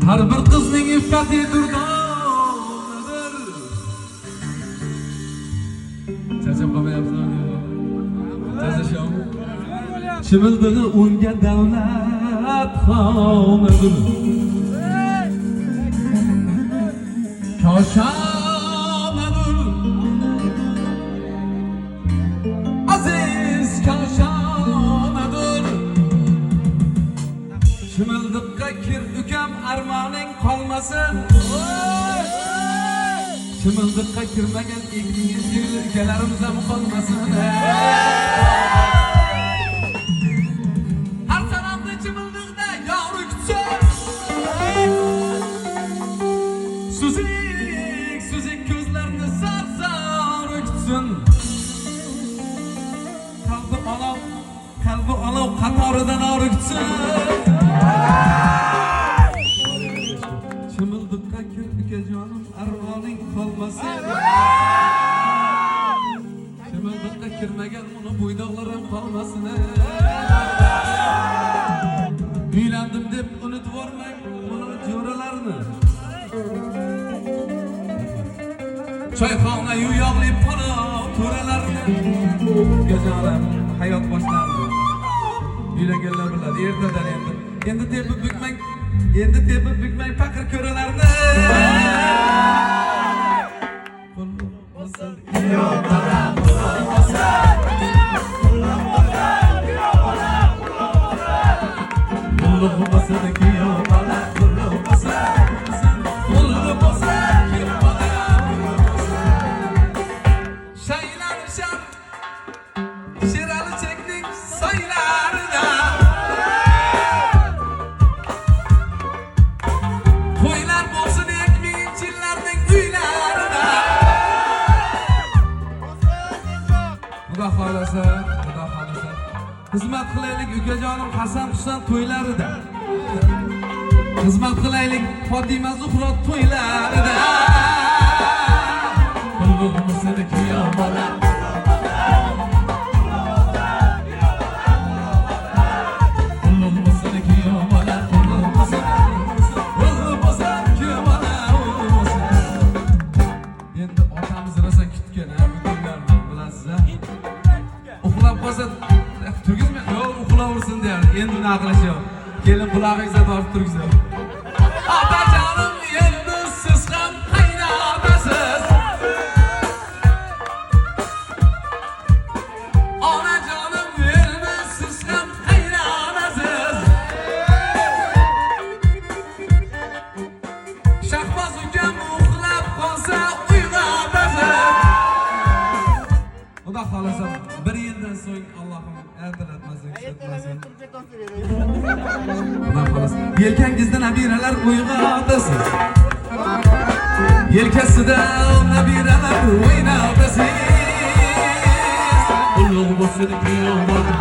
Har bir qizning iffati durdonadir. Charchab qolmayapsan. Charchasham. Chimildig'i unga davlat xonadir. Koshonadir. Aziz koshonadir. Chimildiqqa kir ukam armoning qolmasin. Chimildiqqa kirmagan 2-yil ukalarimiz ham qolmasin. Har tarafda chimildiqda yor kutsin. Suzik ko'zlarni sarsar kutsin. Qalbi olov qatoridan oriksin. Chimildiqqa kir ukajonim arvoning qolmasin. Chimildiqqa kirmagan uni bo'ydoqlar ham qolmasin. Uylandim deb unutib bormang uni jo'ralarni. Choyxona yo'qli palov to'ralarni. Ukajonim hayot boshlandi. Uylanganlar biladi ertadan endi tepib bukmang. Endi tepib bukmang faqir ko'ralarni. Xudo xolasa. Xizmat qilaylik ukajonim Hasan Husan to'ylarida. Xizmat qilaylik Fotima Zuhro to'ylarida. Qulluqimiz seni kuyov bola. Qulluqimiz seni kuyov bola. Qulluqimiz seni kuyov bola. Endi otamiz rosa kutgan bu kunlarni bilasizlar. Uxlab qolsa turgizma, yo'q uxlaversin deydi. Endi nima qilishim? Kelin qulog'ingizga tortib turgizing. Otajonim endi siz ham qaynotasiz. Onajonim endi siz ham qaynotasiz. Shahboz ukam uxlab qolsa uyg'otasiz. Xudo xolasa 1 yildan so'ng Allohim ertalatmasin, kutmasin. Xudo xolasa yelkangizda nabiralar uyg'otasiz. Yelkasida nabiralar o'ynatasiz. Ulug' bo'lsin kuyov bola.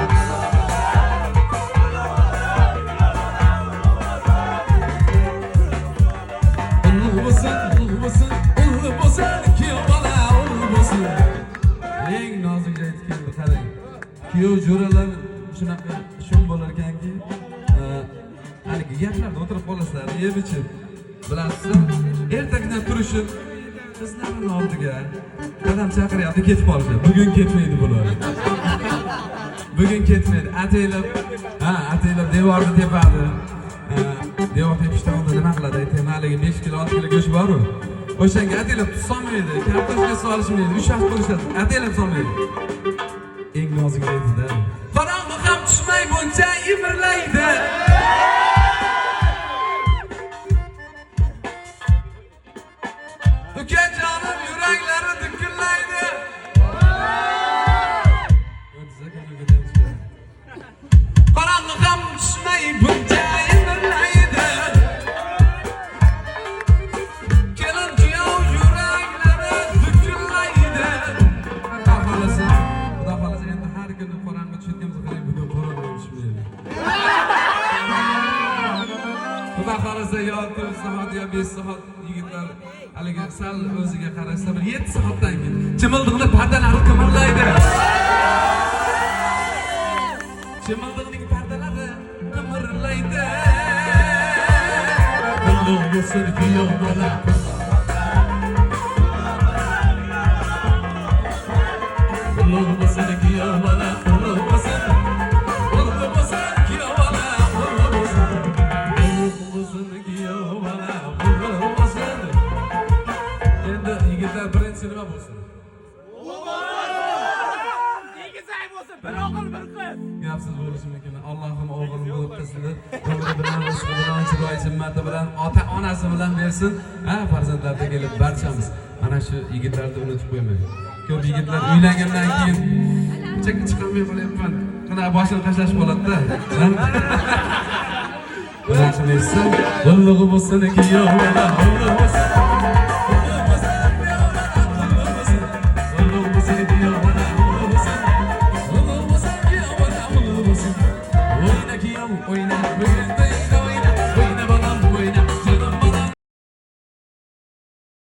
Ulug' bo'lsin kuyov bola, ulug' bo'lsin. Eng nozik aytib keldi, qarang. Kuyov jo'ralar shunaqa shum bo'lar ekanki, haligi gaplarda o'tirib qolasizlar, yeb ichib. Bilasizlar, ertagidan turishib qizlarning oldiga qadam chaqiryapti, ketib qolishadi. Bugun ketmaydi bular. Bugun ketmaydi. Ataylab devorni tepadi. Devor tepishda oldin nima qiladi? Aytaymi, haligi 5 kilo, 6 kilo go'sht bor-ku. O'shanga ataylab solmaydi, kartoshka solishmaydi, ushat qilishadi. Ataylab solmaydi. Eng nozik aytdi-da. Qorong'i ham tushmay buncha imirlaydi. Ukajonim yuraklari dukillaydi. Qorong'i ham tushmay buncha imirlaydi. Kelin kuyov yuraklari dukillaydi. Xudo xolasa endi har kuni qorong'i tushganimizda qarang, bugun qorong'i tushmaydi. Xudo xolasa yo 4 soat yo 5 soat yigitlar haligi sal o'ziga qarashsa bir 7 soatdan keyin chimildiqning pardalari qimirlaydi. Chimildiqning pardalari qimirlaydi. Qulluq bo'lsin kuyov bola. Qulluq bo'lsin kuyov bola, qulluq bo'lsin. Qulluq bo'lsin kuyov bola, qulluq bo'lsin. Qulluq bo'lsin kuyov bola, qulluq bo'lsin. Endi yigitlar birinchi nima bo'lsin? Gapsiz bo'lishi mumkin. Allohim o'g'il bo'lib qizni umri bilan, rizqi bilan, chiroy zimmati bilan, ota-onasi bilan bersin. Ha, farzandlarga kelib barchamiz ana shu yigitlarni unutib qo'ymang. Ko'p yigitlar uylangandan keyin chekka chiqolmay qolyapman. Qana boshini tashlash bo'ladi-da. Birinchi bo'lsin, qulluq bo'lsin kuyov bola, qulluq bo'lsin.